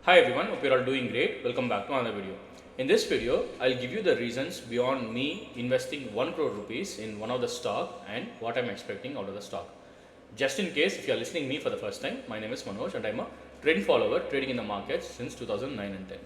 Hi everyone, hope you're all doing great. Welcome back to another video. In this video, I'll give you the reasons beyond me investing 1 crore rupees in one of the stock and what I'm expecting out of the stock. Just in case if you're listening me for the first time, my name is Manoj and I'm a trend follower trading in the markets since 2009 and 10.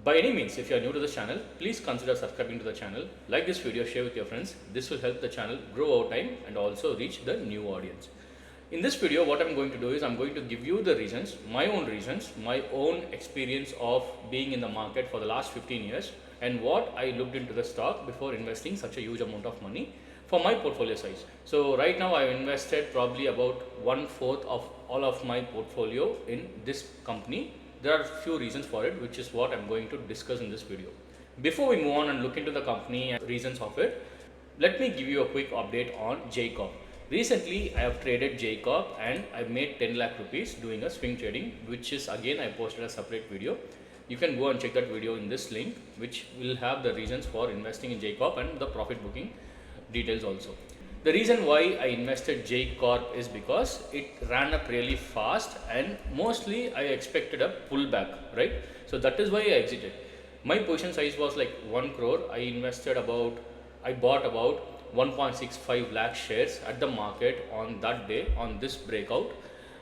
By any means, if you are new to this channel, please consider subscribing to the channel. Like this video, share with your friends. This will help the channel grow over time and also reach the new audience. In this video, what I'm going to do is I'm going to give you the reasons, my own experience of being in the market for the last 15 years and what I looked into the stock before investing such a huge amount of money for my portfolio size. So right now I've invested probably about 1/4 of all of my portfolio in this company. There are few reasons for it, which is what I'm going to discuss in this video. Before we move on and look into the company and reasons of it, let me give you a quick update on Jacob. Recently, I have traded Jacob and I made 10 lakh rupees doing a swing trading, which is again I posted a separate video. You can go and check that video in this link, which will have the reasons for investing in Jacob and the profit booking details also. The reason why I invested Jacob is because it ran up really fast and mostly I expected a pullback, right? So that is why I exited. My position size was like 1 crore. I bought about 1.65 lakh shares at the market on that day on this breakout,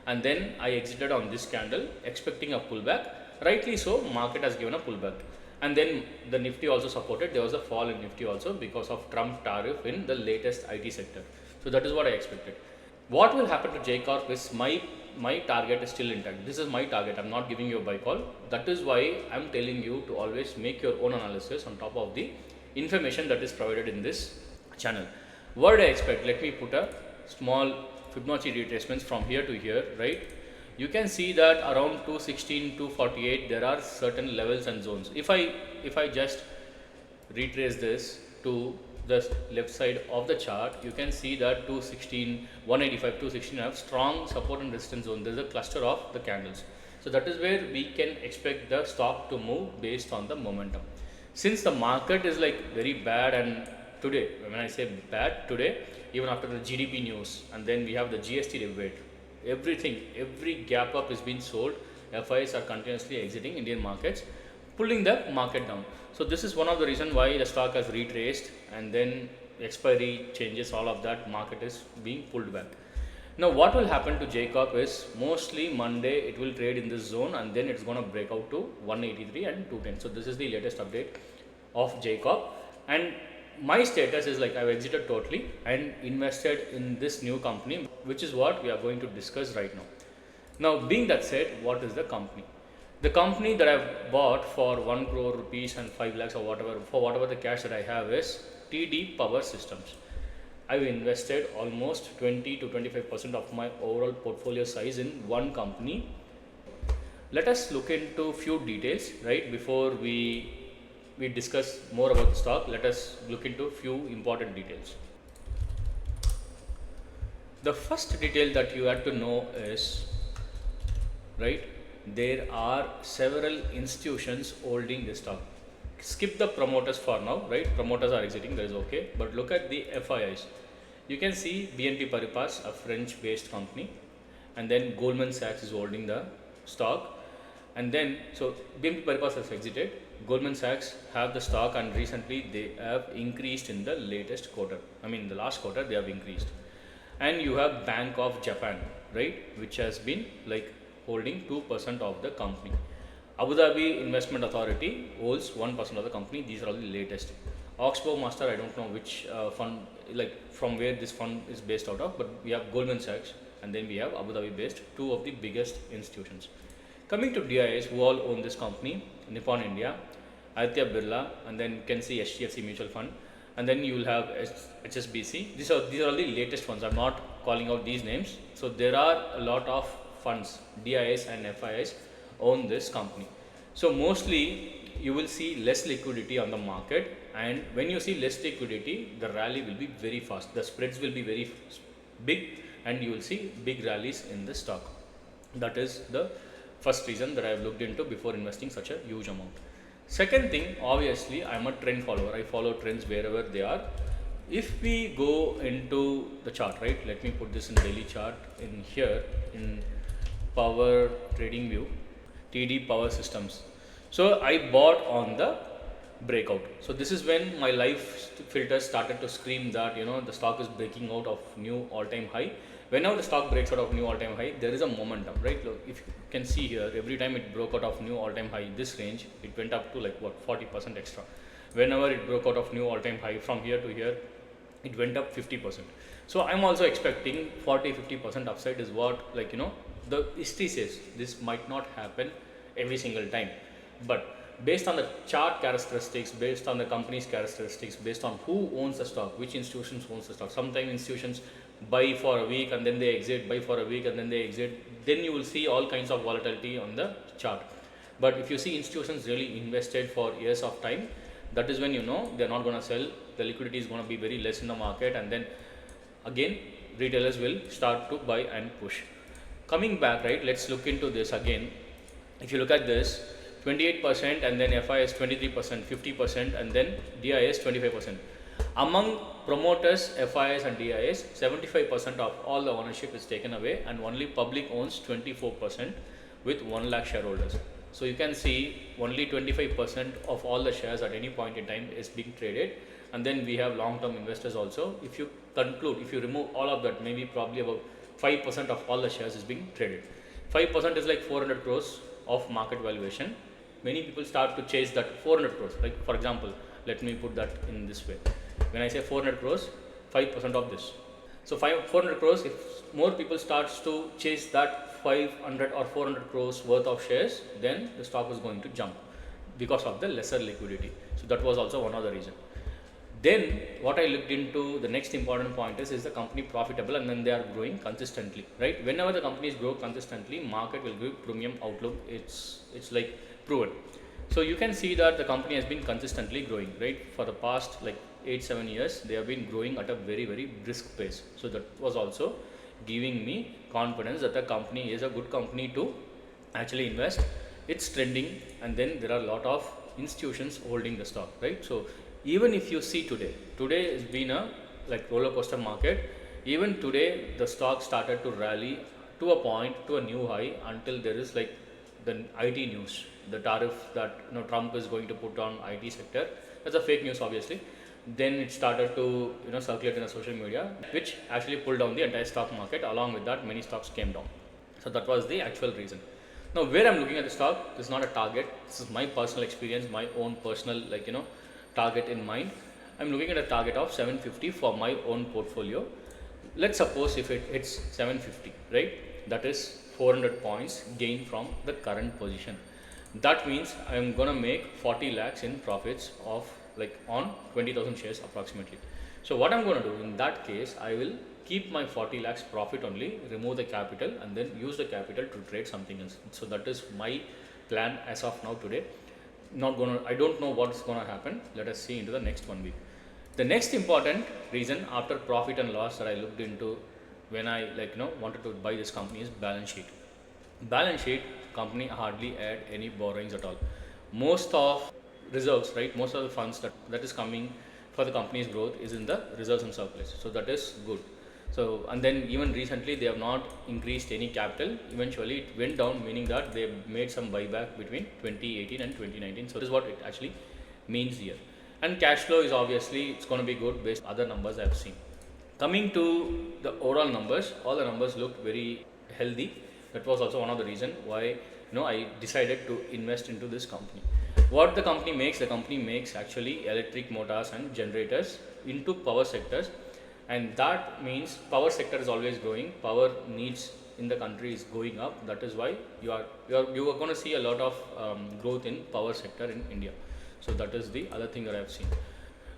and then I exited on this candle expecting a pullback. Rightly so, market has given a pullback, and then the Nifty also supported. There was a fall in Nifty also because of Trump tariff in the latest IT sector. So that is what I expected. What will happen to J Corp is my target is still intact. This is my target. I'm not giving you a buy call. That is why I'm telling you to always make your own analysis on top of the information that is provided in this channel. What do I expect? Let me put a small Fibonacci retracements from here to here, right? You can see that around 216, 248 there are certain levels and zones. If I just retrace this to the left side of the chart, you can see that 216, 185, 216 have strong support and resistance zone. There is a cluster of the candles. So that is where we can expect the stock to move based on the momentum. Since the market is like very bad, and today, when I say bad today, even after the GDP news and then we have the GST debate, every gap up is being sold. FIs are continuously exiting Indian markets, pulling the market down. So this is one of the reasons why the stock has retraced, and then expiry changes, all of that, market is being pulled back. Now what will happen to Jacob is mostly Monday it will trade in this zone and then it's going to break out to 183 and 210. So this is the latest update of Jacob, and my status is like I've exited totally and invested in this new company, which is what we are going to discuss right now. Now being that said, what is the company? The company that I've bought for 1 crore rupees and 5 lakhs or whatever, for whatever the cash that I have, is TD Power Systems. I've invested almost 20 to 25% of my overall portfolio size in one company. Let us look into few details, right? Before we discuss more about the stock, let us look into few important details. The first detail that you have to know is, right, there are several institutions holding this stock. Skip the promoters for now, right? Promoters are exiting, that is okay, but look at the FIIs. You can see BNP Paribas, a French based company, and then Goldman Sachs is holding the stock, and then so BNP Paribas has exited, Goldman Sachs have the stock, and recently they have increased in the latest quarter. I mean the last quarter they have increased. And you have Bank of Japan, right, which has been like holding 2% of the company. Abu Dhabi Investment Authority holds 1% of the company. These are all the latest. Oxbow Master, I don't know which fund, like from where this fund is based out of, but we have Goldman Sachs and then we have Abu Dhabi based, two of the biggest institutions. Coming to DIS, who all own this company, Nippon India, Aditya Birla, and then you can see HDFC Mutual Fund, and then you will have HSBC. These are all the latest funds. I'm not calling out these names. So there are a lot of funds, DIS and FIIs own this company. So mostly you will see less liquidity on the market, and when you see less liquidity, the rally will be very fast. The spreads will be very big, and you will see big rallies in the stock. That is the first reason that I have looked into before investing such a huge amount. Second thing, obviously, I am a trend follower. I follow trends wherever they are. If we go into the chart, right, let me put this in daily chart in here in power trading view. TD Power Systems. So I bought on the breakout. So this is when my life filter started to scream that the stock is breaking out of new all-time high. Whenever the stock breaks out of new all-time high, there is a momentum, right? Look, if you can see here, every time it broke out of new all-time high, this range, it went up to like what, 40% extra. Whenever it broke out of new all-time high, from here to here, it went up 50%. So I'm also expecting 40-50% upside is what, the history says. This might not happen every single time, but based on the chart characteristics, based on the company's characteristics, based on who owns the stock, which institutions owns the stock. Sometimes institutions buy for a week and then they exit, buy for a week and then they exit. Then you will see all kinds of volatility on the chart. But if you see institutions really invested for years of time, that is when they're not going to sell. The liquidity is going to be very less in the market, and then again retailers will start to buy and push. Coming back, right, let's look into this again. If you look at this, 28% and then FIS 23%, 50% and then DIS 25%. Among promoters, FIS and DIS, 75% of all the ownership is taken away, and only public owns 24% with 1 lakh shareholders. So you can see only 25% of all the shares at any point in time is being traded, and then we have long-term investors also. If you conclude, if you remove all of that, maybe probably about 5% of all the shares is being traded. 5% is like 400 crores of market valuation. Many people start to chase that 400 crores. Like for example, let me put that in this way. When I say 400 crores, 5% of this. So 400 crores, if more people starts to chase that 500 or 400 crores worth of shares, then the stock is going to jump because of the lesser liquidity. So that was also one of the reason. Then what I looked into, the next important point is the company profitable, and then they are growing consistently, right? Whenever the companies grow consistently, market will give premium outlook. It's like proven. So you can see that the company has been consistently growing, right? For the past like 8-7 years, they have been growing at a very, very brisk pace. So that was also giving me confidence that the company is a good company to actually invest. It's trending, and then there are a lot of institutions holding the stock, right? So even if you see today has been a like roller coaster market. Even today the stock started to rally to a point, to a new high, until there is like the IT news, the tariff that Trump is going to put on IT sector. That's a fake news, obviously. Then it started to circulate in the social media, which actually pulled down the entire stock market. Along with that, many stocks came down. So that was the actual reason. Now where I'm looking at the stock, this is not a target. This is my personal experience, my own personal target in mind. I'm looking at a target of 750 for my own portfolio. Let's suppose if it hits 750, right? That is 400 points gain from the current position. That means I'm gonna make 40 lakhs in profits of on 20,000 shares approximately. So what I'm gonna do in that case, I will keep my 40 lakhs profit only, remove the capital, and then use the capital to trade something else. So that is my plan as of now today. I don't know what's gonna happen. Let us see into the next 1 week. The next important reason after profit and loss that I looked into when I wanted to buy this company is balance sheet. Balance sheet, company hardly add any borrowings at all. Most of reserves, right? Most of the funds that is coming for the company's growth is in the reserves and surplus. So that is good. So, and then even recently they have not increased any capital. Eventually it went down, meaning that they made some buyback between 2018 and 2019. So this is what it actually means here. And cash flow is obviously, it's going to be good based on other numbers I've seen. Coming to the overall numbers, all the numbers looked very healthy. That was also one of the reasons why I decided to invest into this company. What the company makes actually electric motors and generators into power sectors. And that means power sector is always growing. Power needs in the country is going up. That is why you are going to see a lot of growth in power sector in India. So that is the other thing that I have seen.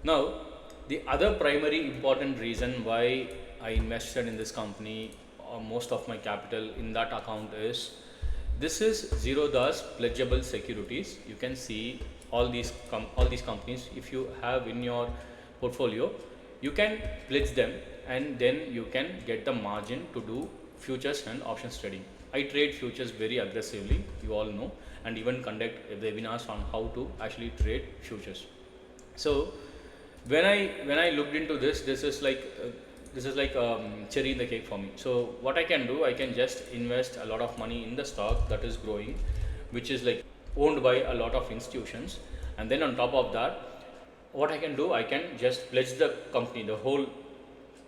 Now, the other primary important reason why I invested in this company, or most of my capital in that account, is this is zero DAS pledgeable securities. You can see all these companies. If you have in your portfolio, you can pledge them, and then you can get the margin to do futures and options trading. I trade futures very aggressively, you all know, and even conduct webinars on how to actually trade futures. So when I looked into this is like cherry in the cake for me. So what I can do, I can just invest a lot of money in the stock that is growing. which is like owned by a lot of institutions. And then on top of that, what I can do, I can just pledge the company, the whole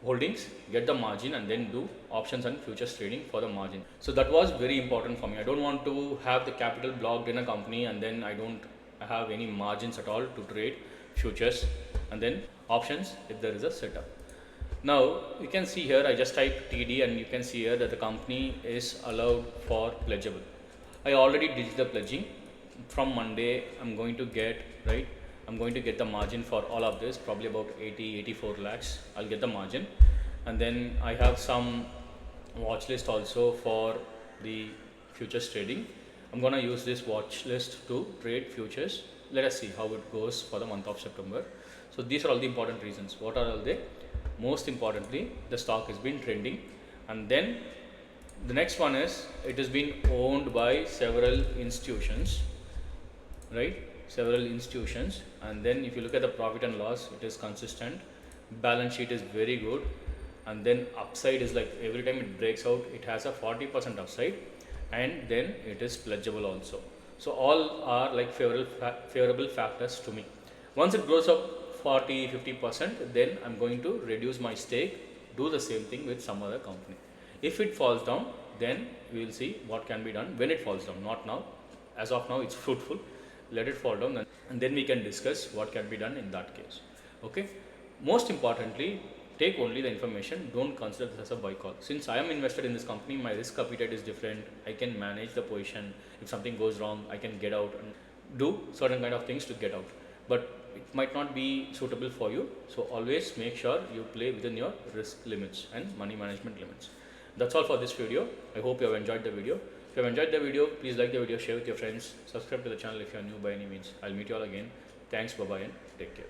holdings, get the margin, and then do options and futures trading for the margin. So that was very important for me. I don't want to have the capital blocked in a company and then I don't have any margins at all to trade futures and then options if there is a setup. Now you can see here, I just typed TD and you can see here that the company is allowed for pledgeable. I already did the pledging. From Monday I'm going to get, right, I'm going to get the margin for all of this, probably about 84 lakhs. I'll get the margin, and then I have some watch list also for the futures trading. I'm gonna use this watch list to trade futures. Let us see how it goes for the month of September. So these are all the important reasons. What are all they? Most importantly, the stock has been trending, and then the next one is it has been owned by several institutions, right? Several institutions. And then if you look at the profit and loss, it is consistent, balance sheet is very good, and then upside is like every time it breaks out it has a 40% upside, and then it is pledgeable also. So all are like favorable factors to me. Once it grows up 40-50%, then I'm going to reduce my stake, do the same thing with some other company. If it falls down, then we will see what can be done when it falls down, not now. As of now it's fruitful, let it fall down, and then we can discuss what can be done in that case. Okay, most importantly, take only the information, don't consider this as a buy call. Since I am invested in this company, my risk appetite is different. I can manage the position. If something goes wrong, I can get out and do certain kind of things to get out, but it might not be suitable for you. So always make sure you play within your risk limits and money management limits. That's all for this video. I hope you have enjoyed the video. If you have enjoyed the video, please like the video, share with your friends, subscribe to the channel if you are new by any means. I'll meet you all again. Thanks, bye bye, and take care.